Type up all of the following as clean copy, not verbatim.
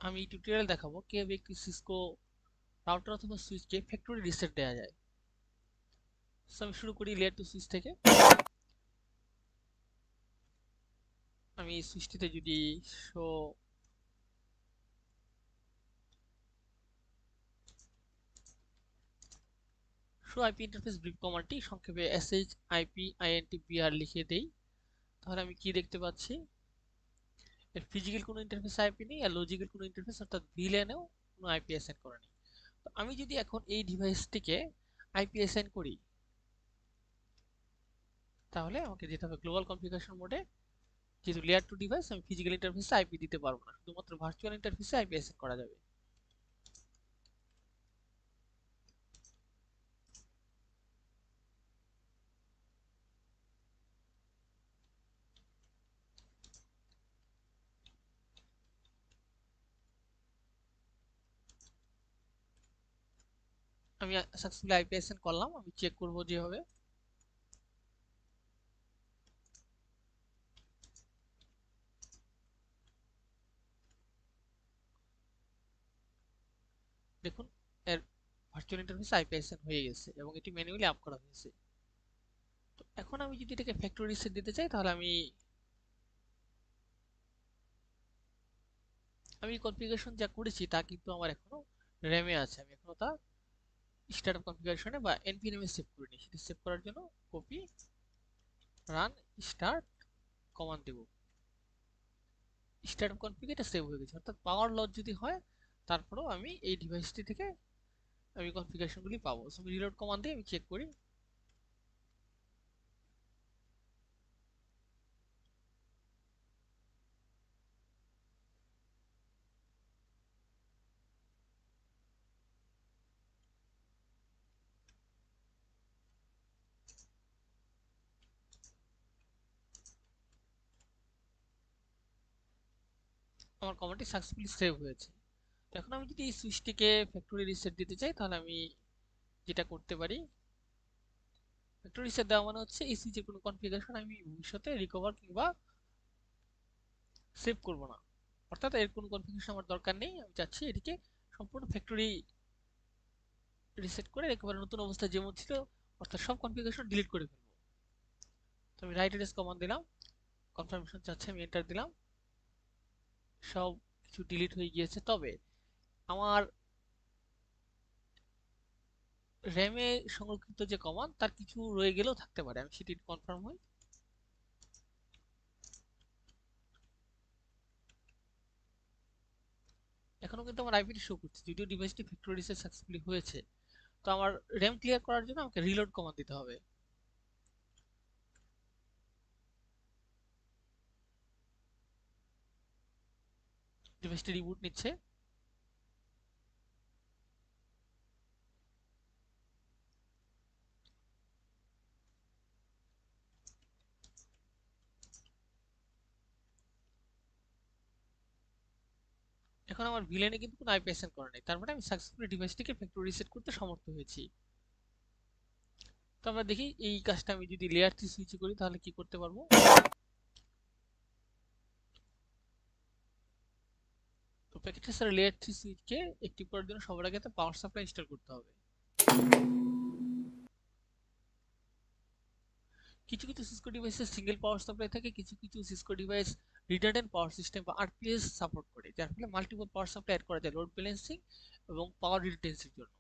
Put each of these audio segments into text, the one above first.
আমি টিউটোরিয়াল দেখাবো কিভাবে একটি সিসকো রাউটার অথবা সুইচকে ফ্যাক্টরি রিসেট দেওয়া যায়। সো আমি শুরু করি লেয়ার টু সুইচ থেকে। আমি সুইচটিতে যদি show show IP interface brief কমান্ডটি সংক্ষেপে এসএইচ আইপি আইএনটি বিআর লিখে দেই, তাহলে আমি কি দেখতে পাচ্ছি, এর ফিজিক্যাল কোনো ইন্টারফেস আইপি নেই আর লজিক্যাল কোনো ইন্টারফেস অর্থাৎ ভিল্যানেও কোনো আইপি অ্যাসাইন করা নেই। তো আমি যদি এখন এই ডিভাইসটিকে আইপি অ্যাসাইন করি, তাহলে আমাকে যেতে হবে গ্লোবাল কনফিগারেশন মোডে। যেহেতু লেয়ার টু ডিভাইস, আমি ফিজিক্যাল ইন্টারফেসে আইপি দিতে পারবো না, শুধুমাত্র ভার্চুয়াল ইন্টারফেসে আইপি অ্যাসাইন করা যাবে। আমি সাকসেসফুলি আইপি অ্যাসাইন করলাম। আমি চেক করব যেভাবে, দেখুন এর ভার্চুয়াল ইন্টারফেস আইপি অ্যাসাইন হয়ে গেছে এবং এটি ম্যানুয়ালি আপ করা হয়েছে। তো এখন আমি যদি এটাকে ফ্যাক্টরি রিসেট দিতে চাই, তাহলে আমি কনফিগারেশন যা করেছি তা কিন্তু আমার এখনো র্যামে আছে। আমি এখনো তা স্টার্টআপ কনফিগারেশনে বা এনপিএমে সেভ করিনি। সেটা সেভ করার জন্য কপি রান স্টার্ট কমান্ড দেব। স্টার্টআপ কনফিগ এটা সেভ হয়ে গেছে, অর্থাৎ পাওয়ার লস যদি হয় তারপরেও আমি এই ডিভাইসটি থেকে আমি কনফিগারেশনগুলি পাবো। সো আমি রিলোড কমান্ড দিয়ে আমি চেক করি। আমার কমান্ডটি সাকসেসফুলি সেভ হয়েছে। তো এখন আমি যদি এই সুইচটিকে ফ্যাক্টরি রিসেট দিতে চাই, তাহলে আমি যেটা করতে পারি, ফ্যাক্টরি রিসেট দেওয়া মানে হচ্ছে এই সুইচের কোনো কনফিগারেশন আমি ভবিষ্যতে রিকভার কিংবা সেভ করব না। অর্থাৎ এর কোনো কনফিগারেশন আমার দরকার নেই, আমি চাচ্ছি এটিকে সম্পূর্ণ ফ্যাক্টরি রিসেট করে একেবারে নতুন অবস্থায় যেমন ছিল, অর্থাৎ সব কনফিগারেশন ডিলিট করে ফেলবো। তো আমি রাইট এড্রেস কমান্ড দিলাম, কনফার্মেশন চাচ্ছে, আমি এন্টার দিলাম। সব কিছু ডিলিট হয়ে গিয়েছে, তবে আমার র্যামে সংরক্ষিত যে কমান্ড তার কিছু রয়ে গেলেও থাকতে পারে, আমি সেটি কনফার্ম হই। এখনো কিন্তু আমার আইপিটি শো করছে, যদিও ডিভাইসটি ফ্যাক্টরি রিসেট সাকসেসফুলি হয়েছে। তো আমার র্যাম ক্লিয়ার করার জন্য আমাকে রিলোড কমান্ড দিতে হবে। ডিভাইসটি রিবুট নিচ্ছে। এখন আমার ভিলেনে কিন্তু কোনো আইপি অ্যাসাইন করা নেই, তার মানে আমি সাকসেসফুলি ডিভাইসটিকে ফ্যাক্টরি রিসেট করতে সমর্থ হয়েছি। তো আমরা দেখি এই কাজটা আমি যদি লেয়ার 3 সুইচে করি তাহলে কি করতে পারবো। তো প্যাকেট ট্রেসার লেয়ার 3 সুইচকে অ্যাক্টিভ করার জন্য সবার আগে পাওয়ার সাপ্লাই ইনস্টল করতে হবে। কিছু কিছু সিসকো ডিভাইসে সিঙ্গেল পাওয়ার সাপ্লাই থাকে, কিছু কিছু Cisco device redundant power system বা আরপিএস সাপোর্ট করে, যার ফলে মাল্টিপল পাওয়ার সাপ্লাই অ্যাড করা যায় লোড ব্যালেন্সিং এবং পাওয়ার রিটেন্সির জন্য।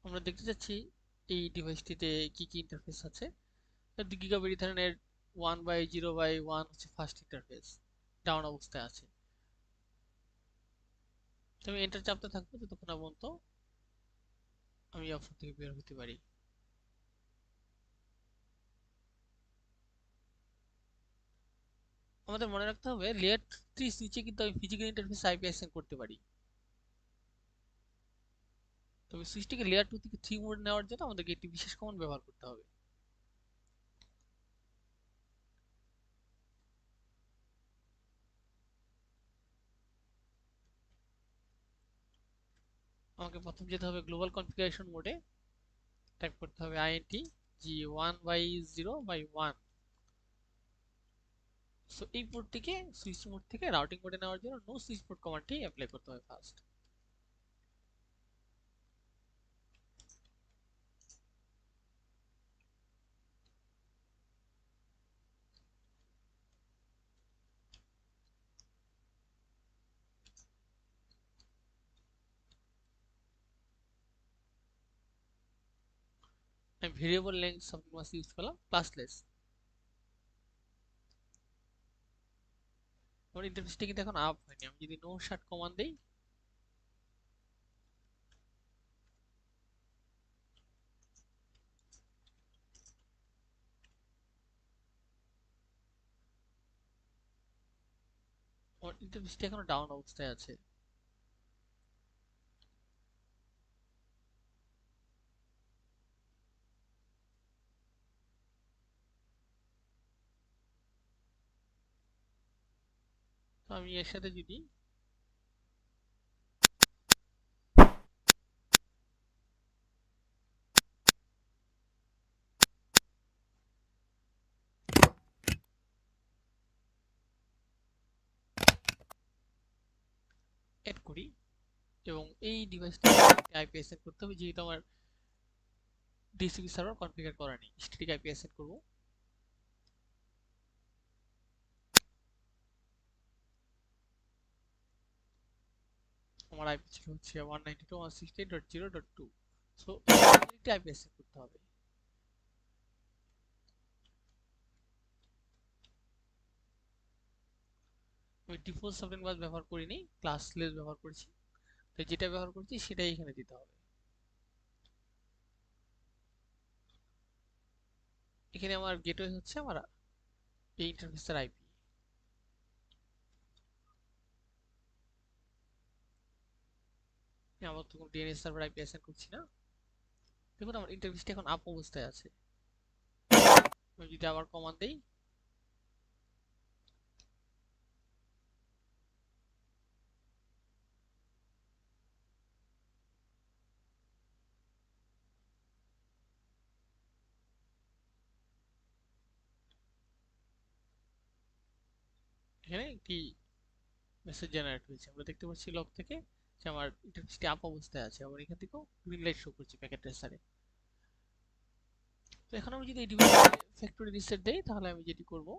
আমরা দেখতে যাচ্ছি এই ডিভাইসটিতে কি কি ইন্টারফেস আছে। 2 গিগাবাইট ইথারনেট 1/0/1 হচ্ছে ফার্স্ট ইন্টারফেস, ডাউন অবস্থায় আছে। তো আমি এন্টার চাপতে থাকবো যতক্ষণ না পর্যন্ত আমি অপশন থেকে বের হতে পারি। আমাদের মনে রাখতে হবে লেয়ার 3 সুইচে কিন্তু আমি ফিজিক্যাল ইন্টারফেস আইপি অ্যাসাইন করতে পারি, তবে সুইচটিকে লেয়ার 2 থেকে 3 মোড নেওয়ার জন্য আমাদেরকে একটি বিশেষ কমান্ড ব্যবহার করতে হবে। আমাকে প্রথম যেতে হবে গ্লোবাল কনফিগারেশন মোডে, টাইপ করতে হবে int g1/0/1। সো এই পোর্টটিকে সুইচ মোড থেকে রাউটিং মোডে নেওয়ার জন্য নো সুইচ পোর্ট কমান্ডটি অ্যাপ্লাই করতে হবে ফার্স্ট। আমি ভেরিয়েবল লেন্থ সামথিং মাস ইউজ করলাম ক্লাসলেস। আমার ইন্টারফেসটা কিন্তু এখন আপ হয়নি, আমি যদি নো শার্ট কমান্ড দেই আমার ইন্টারফেসটা এখনো ডাউন অবস্থায় আছে। তো আমি এর সাথে যদি এড করি এবং এই ডিভাইসটা আইপি অ্যাসাইন করতে হবে, যেহেতু আমার ডিসিপি সার্ভার কনফিগার করা নেই, স্ট্যাটিক আইপি অ্যাসাইন করব। আমার আইপি ছিল হচ্ছে 192.168.0.2। সো একটি আইপি অ্যাসাইন করতে হবে। আমি ডিফল্ট সাবনেট বাস ব্যবহার করিনি, ক্লাসলেস ব্যবহার করেছি। তো যেটা ব্যবহার করছি সেটাই এখানে দিতে হবে। এখানে আমার গেটওয়ে হচ্ছে আমার এই ইন্টারফেসের আইপি। আমার তো কোনো ডিএনএস সার্ভার আইপি অ্যাসাইন করছি না। দেখুন আমার ইন্টারফেসটা এখন আপ অবস্থায় আছে। আমি যদি আবার কমান্ড দেই এখানে একটি মেসেজ জেনারেট হয়েছে, আমরা দেখতে পাচ্ছি লগ থেকে যে আমার ইন্টারফেসটি আপ অবস্থায় আছে। আবার এখান থেকেও গ্রিন লাইট শো করছে প্যাকেট ট্রেসারে। তো এখন আমি যদি এই ডিভাইসে ফ্যাক্টরি রিসেট দেই তাহলে আমি যেটি করব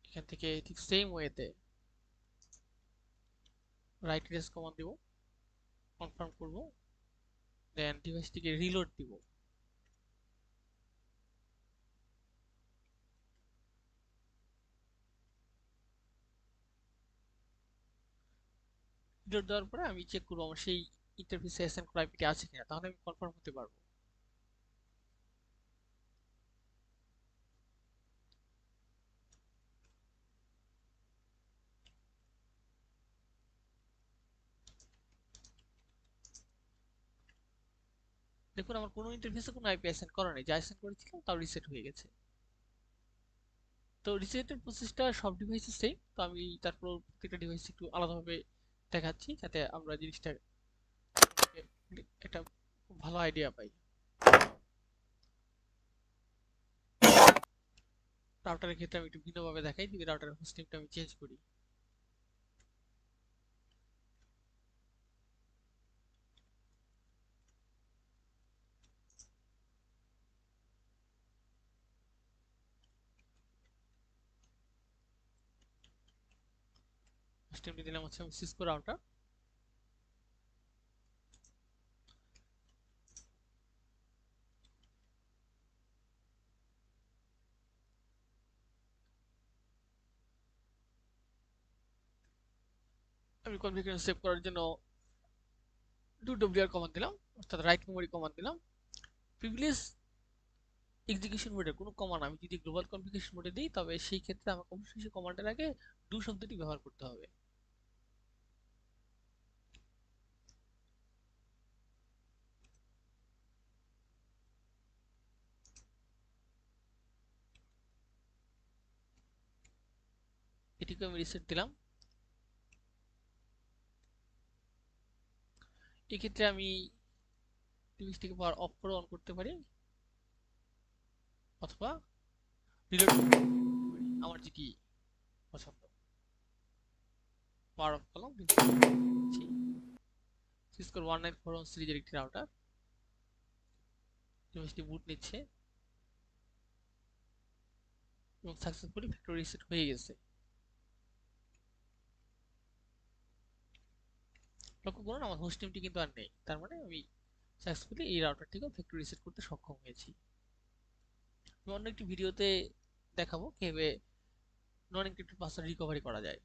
এখান থেকে ঠিক সেম ওয়েতে রাইট রেস কমান্ড দিব, কনফার্ম করব, দেন ডিভাইসটিকে রিলোড দিব। রিলোড দেওয়ার পরে আমি চেক করব আমার সেই ইন্টারফেসে এসএন কোড আইপিটি আছে কিনা, তাহলে আমি কনফার্ম হতে পারবো। দেখুন আমার কোনো ইন্টারফেসে কোনো আইপি অ্যাসাইন করা নেই, যা অ্যাসাইন করেছিলাম তাও রিসেট হয়ে গেছে। তো রিসেটের প্রসেসটা সব ডিভাইসে সেম, তো আমি তারপর প্রত্যেকটা ডিভাইস একটু আলাদাভাবে দেখাচ্ছি যাতে আমরা জিনিসটা একটা খুব ভালো আইডিয়া পাই। রাউটারের ক্ষেত্রে আমি একটু ভিন্নভাবে দেখাই, যদি রাউটারের হোস্ট নেমটা আমি চেঞ্জ করি। হোস্ট নেমটি দিলাম হচ্ছে আমি সিসকো রাউটার। আমি কনফিগারেশন সেভ করার জন্য wr কমান্ড দিলাম, অর্থাৎ রাইট মেমোরি কমান্ড দিলাম। প্রিভিলেজ এক্সিকিউশন মোডের কোনো কমান্ড আমি যদি গ্লোবাল কনফিগারেশন মোডে দিই তবে সেই ক্ষেত্রে আমাকে অবশ্যই সেই কমান্ডের আগে ডু শব্দটি ব্যবহার করতে হবে। এটিকে আমি রিসেট দিলাম। এক্ষেত্রে আমি ডিভাইসটিকে পাওয়ার অফ করে অন করতে পারি, অথবা রিলোড করতে পারি, আমার যেটি পছন্দ। পাওয়ার অফ করলাম, সিসকোর 1941 সিরিজের একটি রাউটার। ডিভাইসটি বুট নিচ্ছে এবং সাকসেসফুলি ফ্যাক্টরি রিসেট হয়ে গেছে। লক্ষ্য করুন আমার হোস্ট নেমটি কিন্তু আর নেই, তার মানে আমি সাকসেসফুলি এই রাউটারটিকেও ফ্যাক্টরি রিসেট করতে সক্ষম হয়েছি। আমি অন্য একটি ভিডিওতে দেখাবো কিভাবে নন এনক্রিপ্টেড পাসওয়ার্ড রিকভারি করা যায়।